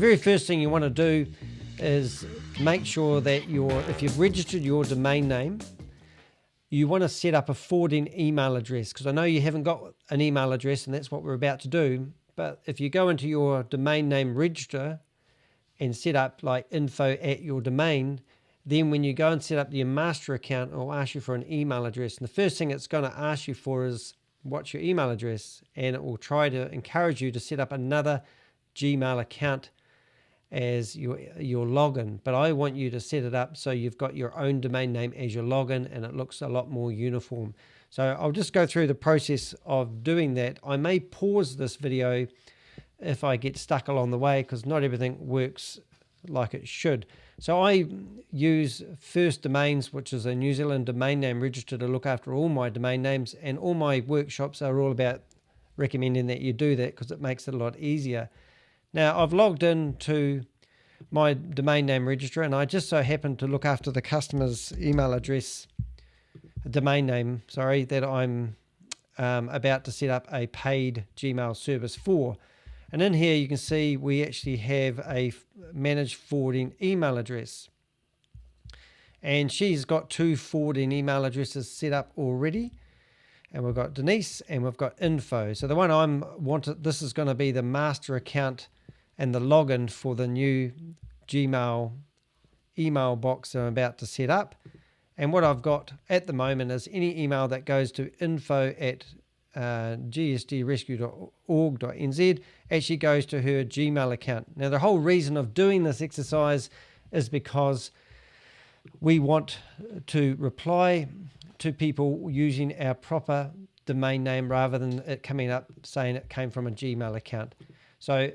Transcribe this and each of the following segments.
Very first thing you want to do is make sure that if you've registered your domain name, you want to set up a forwarding email address, because I know you haven't got an email address, and that's what we're about to do. But if you go into your domain name register and set up like info at your domain, then when you go and set up your master account, it will ask you for an email address. And the first thing it's going to ask you for is what's your email address, and it will try to encourage you to set up another Gmail account as your login. But I want you to set it up so you've got your own domain name as your login, and it looks a lot more uniform. So I'll just go through the process of doing that. I may pause this video if I get stuck along the way, because not everything works like it should. So I use First Domains, which is a New Zealand domain name register, to look after all my domain names, and all my workshops are all about recommending that you do that because it makes it a lot easier. Now, I've logged into my domain name register, and I just so happen to look after the customer's email address, domain name, sorry, that I'm about to set up a paid Gmail service for. And in here, you can see we actually have a managed forwarding email address. And she's got 2 forwarding email addresses set up already. And we've got Denise and we've got info. So the one this is going to be the master account and the login for the new Gmail email box that I'm about to set up. And what I've got at the moment is any email that goes to info@gsdrescue.org.nz actually goes to her Gmail account. Now, the whole reason of doing this exercise is because we want to reply to people using our proper domain name rather than it coming up saying it came from a Gmail account. So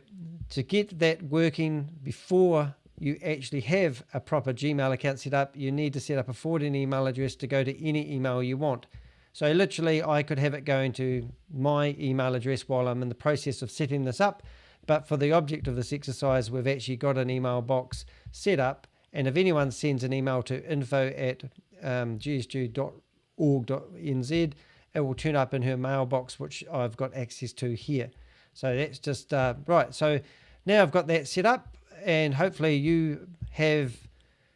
to get that working before you actually have a proper Gmail account set up, you need to set up a forwarding email address to go to any email you want. So literally I could have it going to my email address while I'm in the process of setting this up. But for the object of this exercise, we've actually got an email box set up. And if anyone sends an email to info@gsd.org.nz, it will turn up in her mailbox, which I've got access to here. So that's just right. So now I've got that set up, and hopefully you have,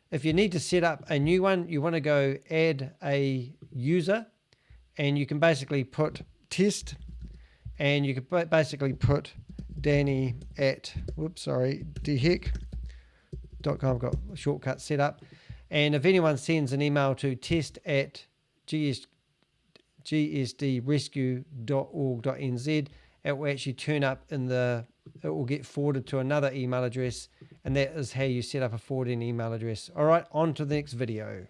if you need to set up a new one, you want to go add a user, and you can basically put test, and you can basically put Danny at, dheck.com. I've got a shortcut set up. And if anyone sends an email to test@gsdrescue.org.nz, it will actually turn up it will get forwarded to another email address, and that is how you set up a forwarding email address. All right, on to the next video.